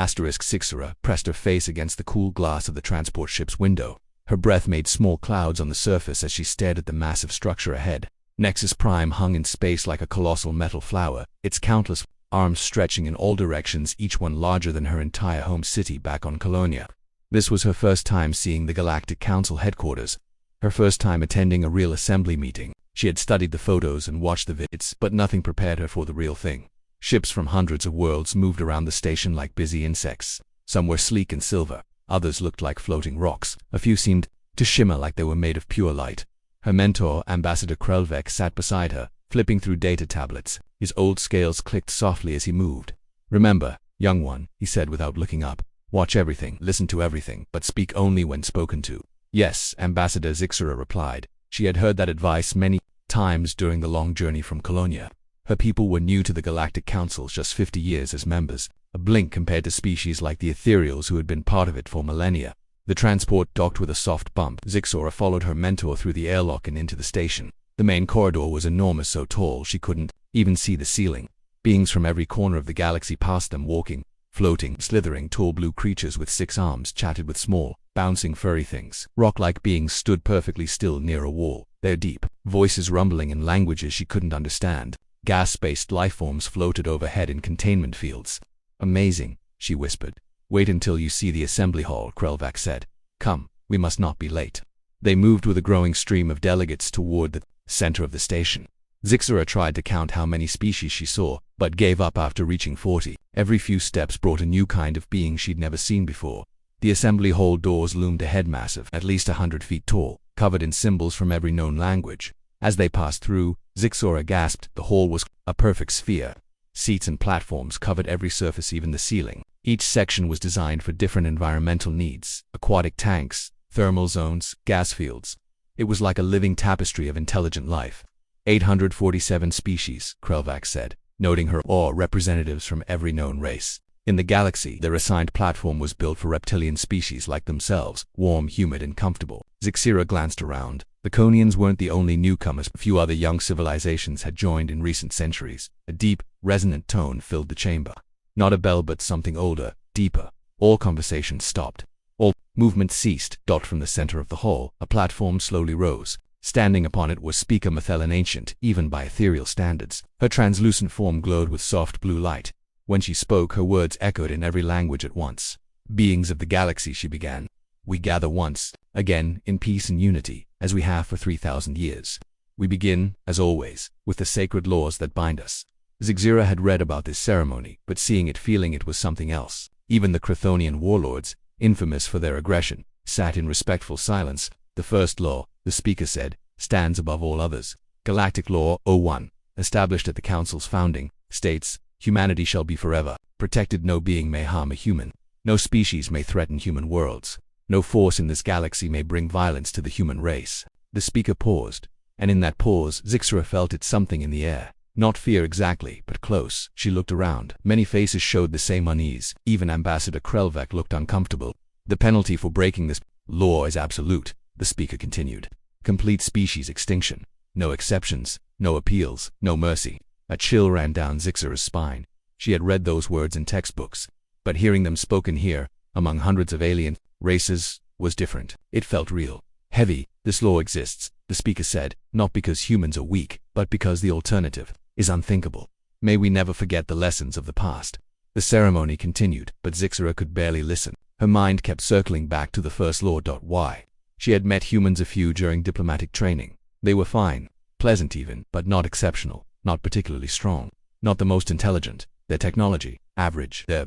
Sixera pressed her face against the cool glass of the transport ship's window. Her breath made small clouds on the surface as she stared at the massive structure ahead. Nexus Prime hung in space like a colossal metal flower, its countless arms stretching in all directions, each one larger than her entire home city back on Colonia. This was her first time seeing the Galactic Council headquarters, her first time attending a real assembly meeting. She had studied the photos and watched the vids, but nothing prepared her for the real thing. Ships from hundreds of worlds moved around the station like busy insects. Some were sleek and silver, others looked like floating rocks, a few seemed to shimmer like they were made of pure light. Her mentor, Ambassador Krelvek, sat beside her, flipping through data tablets. His old scales clicked softly as he moved. "Remember, young one," he said without looking up. "Watch everything, listen to everything, but speak only when spoken to." "Yes," Ambassador Sixera replied. She had heard that advice many times during the long journey from Colonia. Her people were new to the Galactic Council, just 50 years as members, a blink compared to species like the Ethereals who had been part of it for millennia. The transport docked with a soft bump. Sixera followed her mentor through the airlock and into the station. The main corridor was enormous, so tall she couldn't even see the ceiling. Beings from every corner of the galaxy passed them, walking, floating, slithering. Tall blue creatures with 6 arms chatted with small, bouncing furry things. Rock-like beings stood perfectly still near a wall, their deep voices rumbling in languages she couldn't understand. Gas-based lifeforms floated overhead in containment fields. "Amazing," she whispered. "Wait until you see the assembly hall," Krelvak said. "Come, we must not be late." They moved with a growing stream of delegates toward the center of the station. Sixera tried to count how many species she saw, but gave up after reaching 40. Every few steps brought a new kind of being she'd never seen before. The assembly hall doors loomed ahead, massive, at least 100 feet tall, covered in symbols from every known language. As they passed through, Sixera gasped. The hall was a perfect sphere. Seats and platforms covered every surface, even the ceiling. Each section was designed for different environmental needs: aquatic tanks, thermal zones, gas fields. It was like a living tapestry of intelligent life. 847 species, Krelvak said, noting her representatives from every known race. In the galaxy, their assigned platform was built for reptilian species like themselves, warm, humid, and comfortable. Sixera glanced around. The Conians weren't the only newcomers. A few other young civilizations had joined in recent centuries. A deep, resonant tone filled the chamber. Not a bell, but something older, deeper. All conversation stopped. All movement ceased. From the center of the hall, a platform slowly rose. Standing upon it was Speaker Methelin, ancient, even by ethereal standards. Her translucent form glowed with soft blue light. When she spoke, her words echoed in every language at once. "Beings of the galaxy," she began, "we gather once again in peace and unity, as we have for 3,000 years. We begin, as always, with the sacred laws that bind us." Sixera had read about this ceremony, but seeing it, feeling it, was something else. Even the Chthonian warlords, infamous for their aggression, sat in respectful silence. "The first law," the speaker said, "stands above all others. Galactic Law 01, established at the Council's founding, states, humanity shall be forever protected. No being may harm a human. No species may threaten human worlds. No force in this galaxy may bring violence to the human race." The speaker paused, and in that pause, Sixera felt it, something in the air. Not fear exactly, but close. She looked around. Many faces showed the same unease. Even Ambassador Krelvak looked uncomfortable. "The penalty for breaking this law is absolute," the speaker continued. "Complete species extinction. No exceptions, no appeals, no mercy." A chill ran down Sixera's spine. She had read those words in textbooks, but hearing them spoken here, among hundreds of alien races, was different. It felt real. "Heavy, this law exists," the speaker said, "not because humans are weak, but because the alternative is unthinkable. May we never forget the lessons of the past." The ceremony continued, but Sixera could barely listen. Her mind kept circling back to the first law. Why? She had met humans a few during diplomatic training. They were fine, pleasant even, but not exceptional, not particularly strong, not the most intelligent. Their technology, average. Their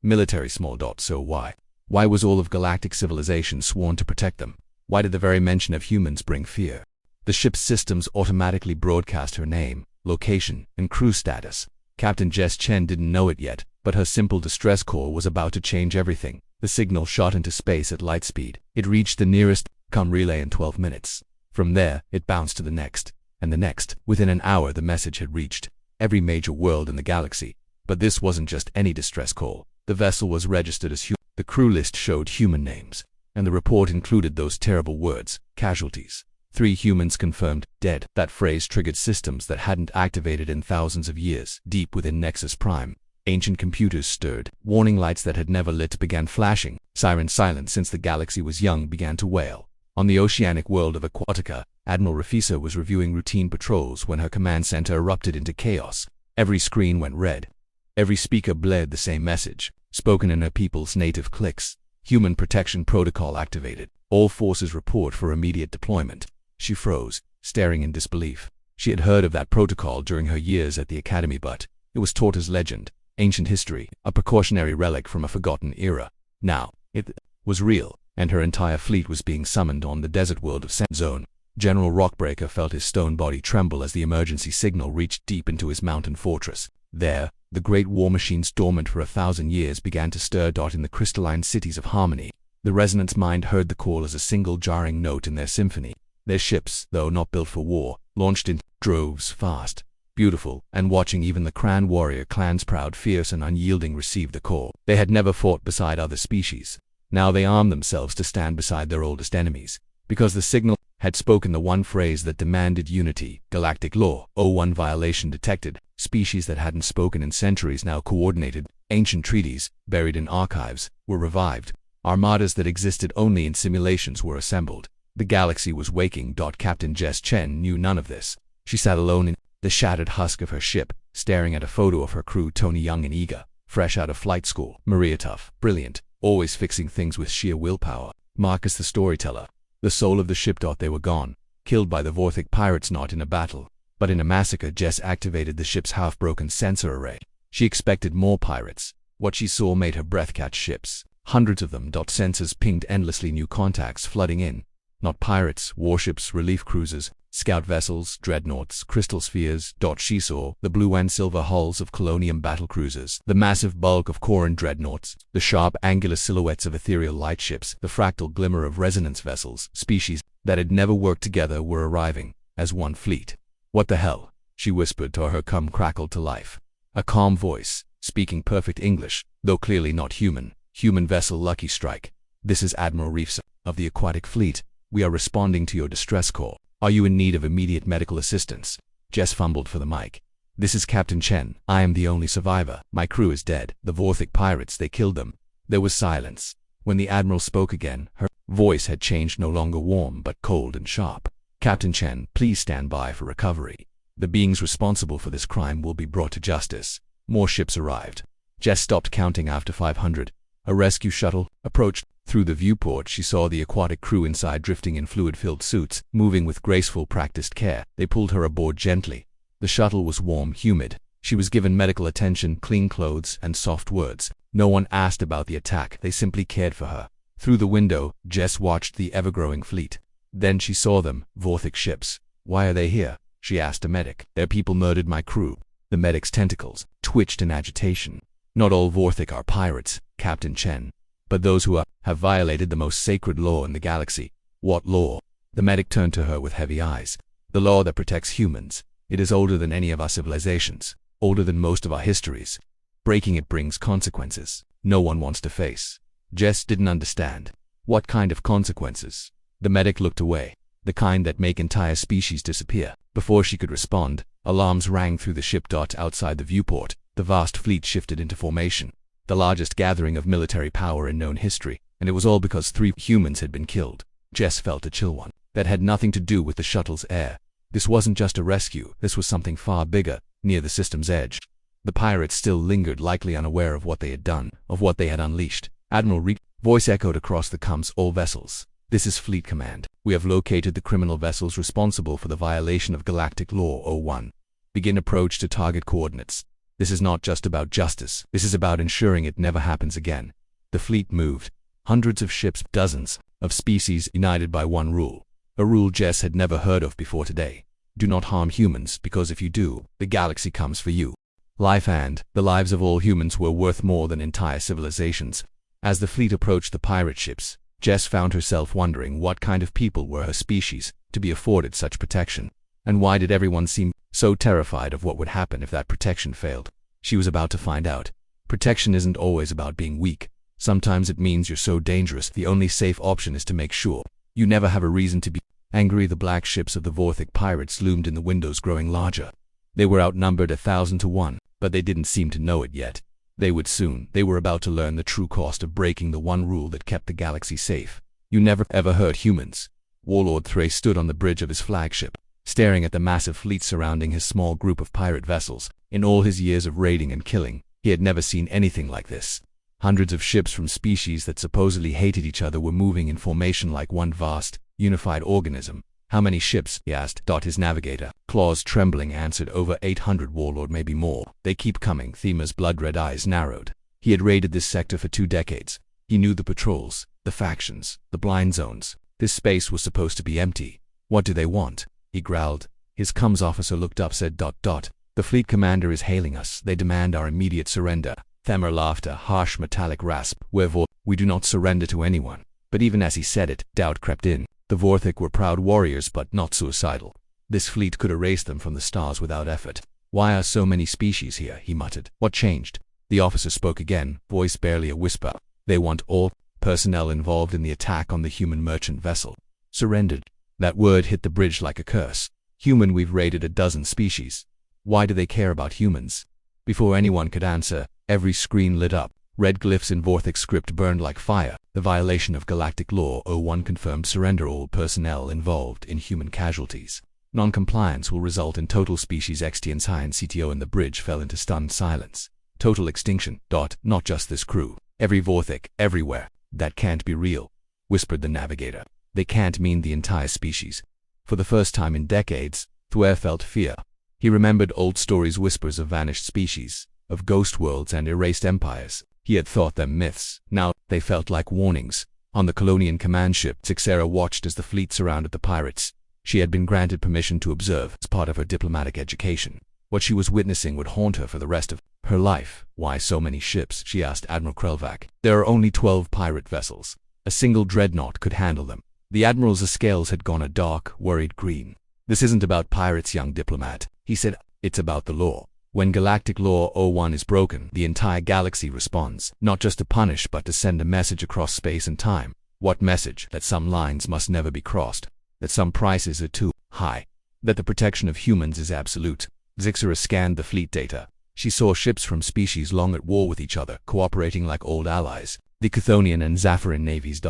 military, small. So why? Why was all of galactic civilization sworn to protect them? Why did the very mention of humans bring fear? The ship's systems automatically broadcast her name, location, and crew status. Captain Jess Chen didn't know it yet, but her simple distress call was about to change everything. The signal shot into space at light speed. It reached the nearest com relay in 12 minutes. From there, it bounced to the next, and the next. Within an hour, the message had reached every major world in the galaxy. But this wasn't just any distress call. The vessel was registered as human. The crew list showed human names, and the report included those terrible words: casualties. 3 humans confirmed dead. That phrase triggered systems that hadn't activated in thousands of years. Deep within Nexus Prime, Ancient computers stirred. Warning lights that had never lit began flashing. Sirens silent since the galaxy was young began to wail. On the oceanic world of Aquatica, Admiral Rafisa was reviewing routine patrols when her command center erupted into chaos. Every screen went red. Every speaker blared the same message, spoken in her people's native clicks. Human protection protocol activated. All forces report for immediate deployment. She froze, staring in disbelief. She had heard of that protocol during her years at the academy, but it was taught as legend, ancient history, a precautionary relic from a forgotten era. Now, it was real, and her entire fleet was being summoned on the desert world of Sand Zone. General Rockbreaker felt his stone body tremble as the emergency signal reached deep into his mountain fortress. There, the great war machines dormant for 1,000 years began to stir in the crystalline cities of harmony. The resonance mind heard the call as a single jarring note in their symphony. Their ships, though not built for war, launched in droves fast, beautiful, and watching even the Cran warrior clans proud, fierce, and unyielding receive the call. They had never fought beside other species. Now they armed themselves to stand beside their oldest enemies. Because the signal had spoken the one phrase that demanded unity. Galactic law. 01 violation detected. Species that hadn't spoken in centuries now coordinated. Ancient treaties, buried in archives, were revived. Armadas that existed only in simulations were assembled. The galaxy was waking. Captain Jess Chen knew none of this. She sat alone in the shattered husk of her ship, staring at a photo of her crew. Tony, young and eager, fresh out of flight school. Maria, tough, brilliant, always fixing things with sheer willpower. Marcus, the storyteller, the soul of the ship. They were gone, killed by the Vorthic pirates, not in a battle, but in a massacre. Jess activated the ship's half-broken sensor array. She expected more pirates. What she saw made her breath catch. Ships, hundreds of them. Sensors pinged endlessly, new contacts flooding in. Not pirates, warships, relief cruisers, scout vessels, dreadnoughts, crystal spheres. She saw the blue and silver hulls of colonium battlecruisers, the massive bulk of Coran dreadnoughts, the sharp angular silhouettes of ethereal lightships, the fractal glimmer of resonance vessels. Species that had never worked together were arriving as one fleet. What the hell? She whispered till her cum crackled to life. A calm voice, speaking perfect English, though clearly not human. Human vessel Lucky Strike. This is Admiral Rafisa of the Aquatic Fleet. We are responding to your distress call. Are you in need of immediate medical assistance? Jess fumbled for the mic. This is Captain Chen. I am the only survivor. My crew is dead. The Vorthic pirates, they killed them. There was silence. When the Admiral spoke again, her voice had changed, no longer warm but cold and sharp. Captain Chen, please stand by for recovery. The beings responsible for this crime will be brought to justice. More ships arrived. Jess stopped counting after 500. A rescue shuttle approached. Through the viewport, she saw the aquatic crew inside, drifting in fluid-filled suits, moving with graceful, practiced care. They pulled her aboard gently. The shuttle was warm, humid. She was given medical attention, clean clothes, and soft words. No one asked about the attack. They simply cared for her. Through the window, Jess watched the ever-growing fleet. Then she saw them, Vorthic ships. Why are they here? She asked a medic. Their people murdered my crew. The medic's tentacles twitched in agitation. Not all Vorthic are pirates, Captain Chen. But those who have violated the most sacred law in the galaxy. What law? The medic turned to her with heavy eyes. The law that protects humans. It is older than any of our civilizations. Older than most of our histories. Breaking it brings consequences no one wants to face. Jess didn't understand. What kind of consequences? The medic looked away. The kind that make entire species disappear. Before she could respond, alarms rang through the ship. Outside the viewport, the vast fleet shifted into formation. The largest gathering of military power in known history, and it was all because 3 humans had been killed. Jess felt a chill. One that had nothing to do with the shuttle's air. This wasn't just a rescue, this was something far bigger, near the system's edge. The pirates still lingered, likely unaware of what they had done, of what they had unleashed. Admiral Reed, voice echoed across the comms. All vessels. This is Fleet Command. We have located the criminal vessels responsible for the violation of Galactic Law 01. Begin approach to target coordinates. This is not just about justice. This is about ensuring it never happens again. The fleet moved. Hundreds of ships, dozens of species united by one rule. A rule Jess had never heard of before today. Do not harm humans, because if you do, the galaxy comes for you. Life and the lives of all humans were worth more than entire civilizations. As the fleet approached the pirate ships, Jess found herself wondering what kind of people were her species to be afforded such protection. And why did everyone seem so terrified of what would happen if that protection failed? She was about to find out. Protection isn't always about being weak. Sometimes it means you're so dangerous, the only safe option is to make sure you never have a reason to be angry. The black ships of the Vorthic pirates loomed in the windows, growing larger. They were outnumbered 1,000 to 1, but they didn't seem to know it yet. They would soon. They were about to learn the true cost of breaking the one rule that kept the galaxy safe. You never ever hurt humans. Warlord Thray stood on the bridge of his flagship, staring at the massive fleet surrounding his small group of pirate vessels. In all his years of raiding and killing, he had never seen anything like this. Hundreds of ships from species that supposedly hated each other were moving in formation like one vast, unified organism. How many ships? He asked. His navigator, claws trembling, answered. Over 800, Warlord, maybe more. They keep coming. Themer's blood-red eyes narrowed. He had raided this sector for 2 decades. He knew the patrols, the factions, the blind zones. This space was supposed to be empty. What do they want? He growled. His comms officer looked up, said. The fleet commander is hailing us. They demand our immediate surrender. Themer laughed, a harsh metallic rasp. We do not surrender to anyone. But even as he said it, doubt crept in. The Vorthik were proud warriors, but not suicidal. This fleet could erase them from the stars without effort. Why are so many species here? He muttered. What changed? The officer spoke again, voice barely a whisper. They want all personnel involved in the attack on the human merchant vessel surrendered. That word hit the bridge like a curse. Human, we've raided a dozen species. Why do they care about humans? Before anyone could answer, every screen lit up. Red glyphs in Vorthik script burned like fire. The violation of Galactic Law 01 confirmed. Surrender all personnel involved in human casualties. Non-compliance will result in total species extinction. CTO and the bridge fell into stunned silence. Total extinction. Not just this crew. Every Vorthik, everywhere. That can't be real, whispered the navigator. They can't mean the entire species. For the first time in decades, Thuer felt fear. He remembered old stories, whispers of vanished species, of ghost worlds and erased empires. He had thought them myths. Now, they felt like warnings. On the Colonian command ship, Zixera watched as the fleet surrounded the pirates. She had been granted permission to observe as part of her diplomatic education. What she was witnessing would haunt her for the rest of her life. Why so many ships? She asked Admiral Krelvac. There are only 12 pirate vessels. A single dreadnought could handle them. The Admiral's scales had gone a dark, worried green. This isn't about pirates, young diplomat, he said. It's about the law. When Galactic Law 01 is broken, the entire galaxy responds, not just to punish but to send a message across space and time. What message? That some lines must never be crossed. That some prices are too high. That the protection of humans is absolute. Zixera scanned the fleet data. She saw ships from species long at war with each other, cooperating like old allies. The Chthonian and Zaffirin navies.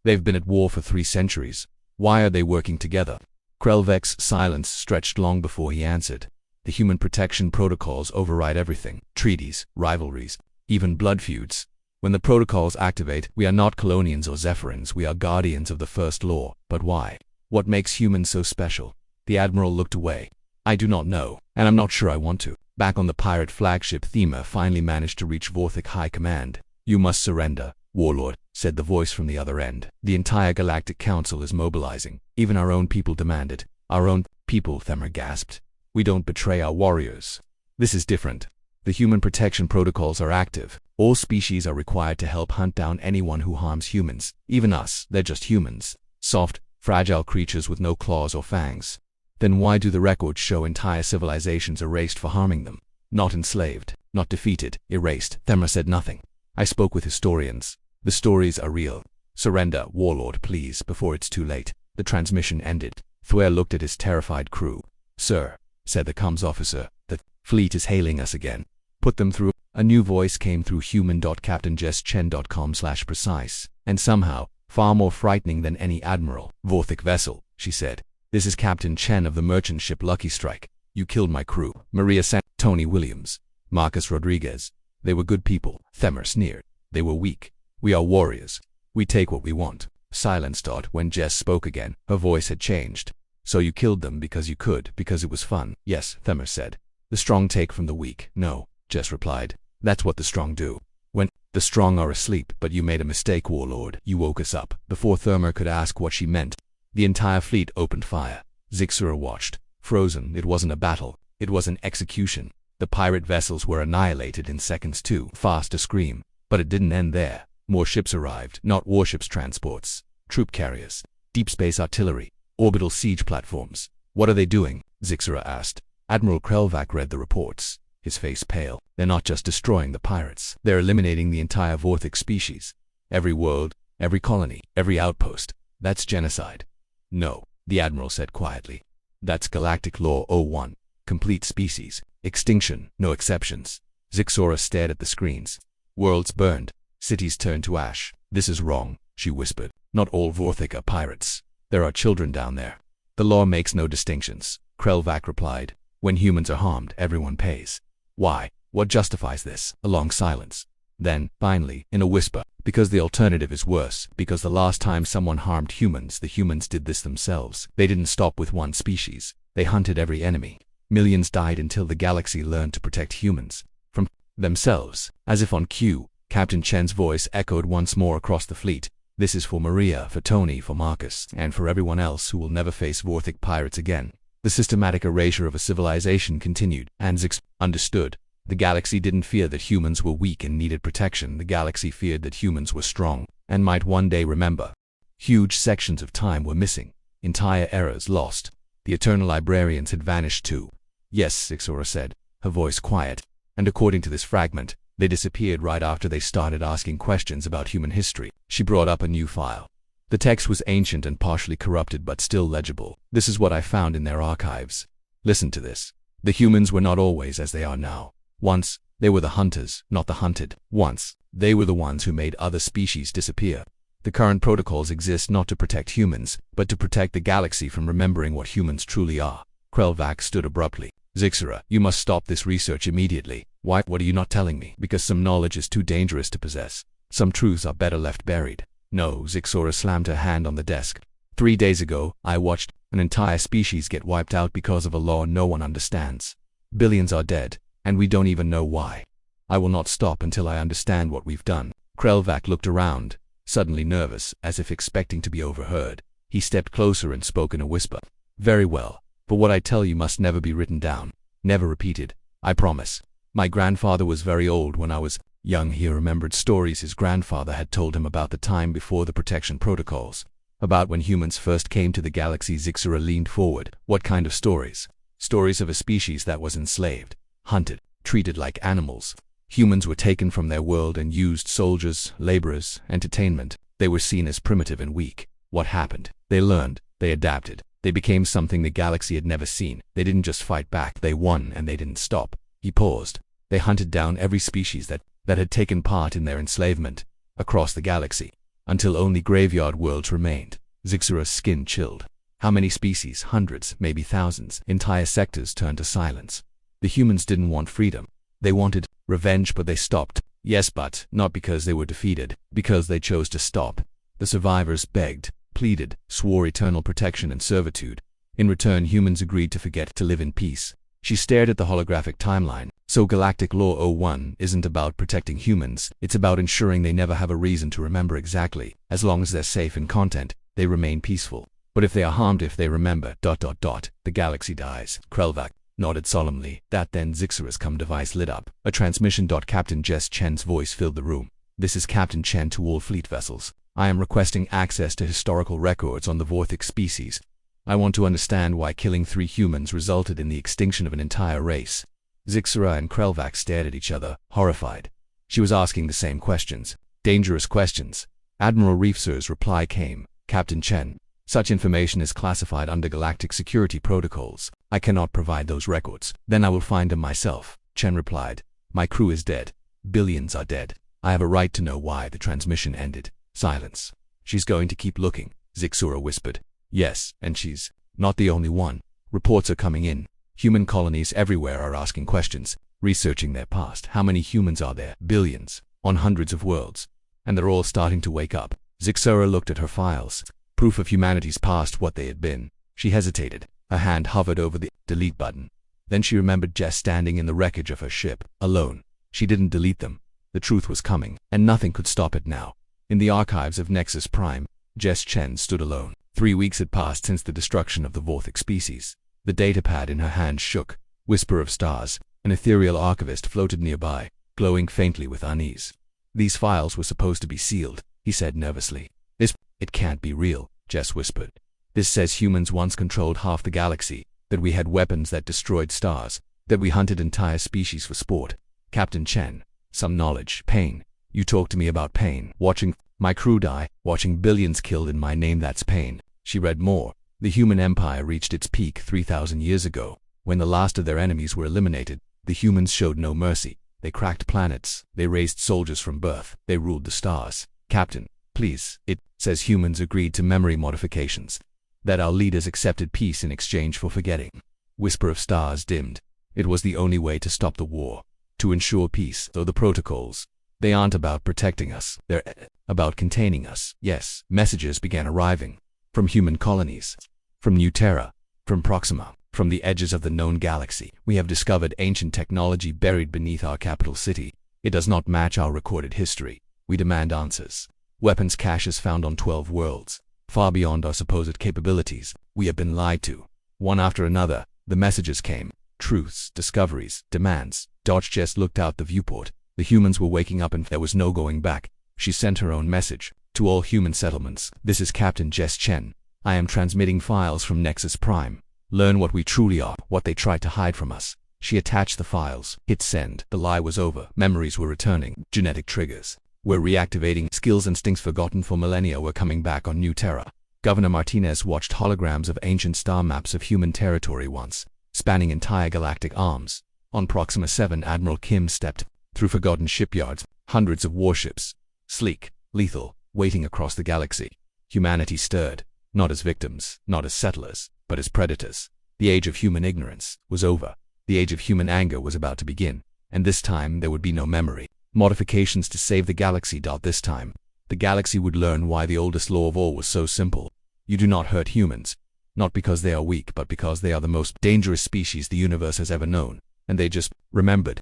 They've been at war for 3 centuries. Why are they working together? Krelvek's silence stretched long before he answered. The human protection protocols override everything. Treaties, rivalries, even blood feuds. When the protocols activate, we are not Colonians or Zephyrins, we are guardians of the first law. But why? What makes humans so special? The Admiral looked away. I do not know, and I'm not sure I want to. Back on the pirate flagship, Thema finally managed to reach Vorthik High Command. You must surrender, Warlord, said the voice from the other end. The entire Galactic Council is mobilizing. Even our own people demand it. Our own people, Themer gasped. We don't betray our warriors. This is different. The human protection protocols are active. All species are required to help hunt down anyone who harms humans. Even us, they're just humans. Soft, fragile creatures with no claws or fangs. Then why do the records show entire civilizations erased for harming them? Not enslaved, not defeated, erased. Themer said nothing. I spoke with historians. The stories are real. Surrender, Warlord, please, before it's too late. The transmission ended. Thuer looked at his terrified crew. Sir, said the comms officer, the fleet is hailing us again. Put them through. A new voice came through human.captainjesschen.com/precise, and somehow, far more frightening than any admiral. Vorthik vessel, she said. This is Captain Chen of the merchant ship Lucky Strike. You killed my crew. Maria San, Tony Williams, Marcus Rodriguez. They were good people. Themer sneered. They were weak. We are warriors. We take what we want. Silence. When Jess spoke again, her voice had changed. So you killed them because you could, because it was fun. Yes, Themer said. The strong take from the weak. No, Jess replied. That's what the strong do. When the strong are asleep, but you made a mistake, Warlord. You woke us up. Before Themer could ask what she meant, the entire fleet opened fire. Zixera watched. Frozen. It wasn't a battle. It was an execution. The pirate vessels were annihilated in seconds, too fast to scream. But it didn't end there. More ships arrived. Not warships, transports. Troop carriers. Deep space artillery. Orbital siege platforms. What are they doing? Zixera asked. Admiral Krelvac read the reports, his face pale. They're not just destroying the pirates. They're eliminating the entire Vorthik species. Every world, every colony, every outpost. That's genocide. No, the Admiral said quietly. That's Galactic Law 01. Complete species. Extinction. No exceptions. Zixora stared at the screens. Worlds burned. Cities turned to ash. This is wrong, she whispered. Not all Vorthik are pirates. There are children down there. The law makes no distinctions, Krelvac replied. When humans are harmed, everyone pays. Why? What justifies this? A long silence. Then, finally, in a whisper, because the alternative is worse, because the last time someone harmed humans, the humans did this themselves. They didn't stop with one species. They hunted every enemy. Millions died until the galaxy learned to protect humans from themselves. As if on cue, Captain Chen's voice echoed once more across the fleet. This is for Maria, for Tony, for Marcus, and for everyone else who will never face Vorthik pirates again. The systematic erasure of a civilization continued, and Zix understood. The galaxy didn't fear that humans were weak and needed protection. The galaxy feared that humans were strong and might one day remember. Huge sections of time were missing. Entire eras lost. The eternal librarians had vanished too. Yes, Zixora said, her voice quiet. And according to this fragment, they disappeared right after they started asking questions about human history. She brought up a new file. The text was ancient and partially corrupted but still legible. This is what I found in their archives. Listen to this. The humans were not always as they are now. Once, they were the hunters, not the hunted. Once, they were the ones who made other species disappear. The current protocols exist not to protect humans, but to protect the galaxy from remembering what humans truly are. Krelvac stood abruptly. Zixora, you must stop this research immediately. Why? What are you not telling me? Because some knowledge is too dangerous to possess. Some truths are better left buried. No, Zixora slammed her hand on the desk. 3 days ago, I watched an entire species get wiped out because of a law no one understands. Billions are dead, and we don't even know why. I will not stop until I understand what we've done. Krelvac looked around, suddenly nervous, as if expecting to be overheard. He stepped closer and spoke in a whisper. Very well. But what I tell you must never be written down, never repeated. I promise. My grandfather was very old when I was young. He remembered stories his grandfather had told him about the time before the protection protocols, about when humans first came to the galaxy. Zixora leaned forward. What kind of stories? Stories of a species that was enslaved, hunted, treated like animals. Humans were taken from their world and used soldiers, laborers, entertainment. They were seen as primitive and weak. What happened? They learned, they adapted. They became something the galaxy had never seen. They didn't just fight back, they won, and they didn't stop. He paused. They hunted down every species that had taken part in their enslavement, across the galaxy, until only graveyard worlds remained. Zixora's skin chilled. How many species? Hundreds, maybe thousands. Entire sectors turned to silence. The humans didn't want freedom. They wanted revenge, but they stopped. Yes, but not because they were defeated, because they chose to stop. The survivors begged, pleaded, swore eternal protection and servitude. In return, humans agreed to forget, to live in peace. She stared at the holographic timeline. So Galactic Law 01 isn't about protecting humans, it's about ensuring they never have a reason to remember exactly. As long as they're safe in content, they remain peaceful. But if they are harmed, if they remember, the galaxy dies. Krelvac nodded solemnly. That then Zixora's device lit up. A transmission. Captain Jess Chen's voice filled the room. This is Captain Chen to all fleet vessels. I am requesting access to historical records on the Vorthik species. I want to understand why killing 3 humans resulted in the extinction of an entire race. Zixora and Krelvac stared at each other, horrified. She was asking the same questions. Dangerous questions. Admiral Reefser's reply came. Captain Chen, such information is classified under galactic security protocols. I cannot provide those records. Then I will find them myself. Chen replied. My crew is dead. Billions are dead. I have a right to know why the transmission ended. Silence. She's going to keep looking, Zixora whispered. Yes, and she's not the only one. Reports are coming in. Human colonies everywhere are asking questions, researching their past. How many humans are there? Billions, on hundreds of worlds. And they're all starting to wake up. Zixora looked at her files. Proof of humanity's past, what they had been. She hesitated. Her hand hovered over the delete button. Then she remembered Jess standing in the wreckage of her ship, alone. She didn't delete them. The truth was coming, and nothing could stop it now. In the archives of Nexus Prime, Jess Chen stood alone. 3 weeks had passed since the destruction of the Vorthik species. The datapad in her hand shook. Whisper of stars. An ethereal archivist floated nearby, glowing faintly with unease. These files were supposed to be sealed, he said nervously. It can't be real, Jess whispered. This says humans once controlled half the galaxy, that we had weapons that destroyed stars, that we hunted entire species for sport. Captain Chen, some knowledge, pain. You talk to me about pain. Watching my crew die, watching billions killed in my name, that's pain. She read more. The human empire reached its peak 3,000 years ago. When the last of their enemies were eliminated, the humans showed no mercy. They cracked planets. They raised soldiers from birth. They ruled the stars. Captain, please, it says humans agreed to memory modifications. That our leaders accepted peace in exchange for forgetting. Whisper of stars dimmed. It was the only way to stop the war. To ensure peace, though the protocols, they aren't about protecting us. They're about containing us. Yes, messages began arriving. From human colonies. From New Terra. From Proxima. From the edges of the known galaxy. We have discovered ancient technology buried beneath our capital city. It does not match our recorded history. We demand answers. Weapons caches found on 12 worlds. Far beyond our supposed capabilities. We have been lied to. One after another, the messages came. Truths, discoveries, demands. Dodge just looked out the viewport. The humans were waking up and there was no going back. She sent her own message. To all human settlements, this is Captain Jess Chen. I am transmitting files from Nexus Prime. Learn what we truly are, what they tried to hide from us. She attached the files. Hit send. The lie was over. Memories were returning. Genetic triggers were reactivating. Skills instincts forgotten for millennia were coming back on New Terra. Governor Martinez watched holograms of ancient star maps of human territory once, spanning entire galactic arms. On Proxima 7, Admiral Kim stepped through forgotten shipyards, hundreds of warships, sleek, lethal, waiting across the galaxy. Humanity stirred, not as victims, not as settlers, but as predators. The age of human ignorance was over. The age of human anger was about to begin, and this time there would be no memory. Modifications to save the galaxy. This time, the galaxy would learn why the oldest law of all was so simple. You do not hurt humans, not because they are weak, but because they are the most dangerous species the universe has ever known, and they just remembered.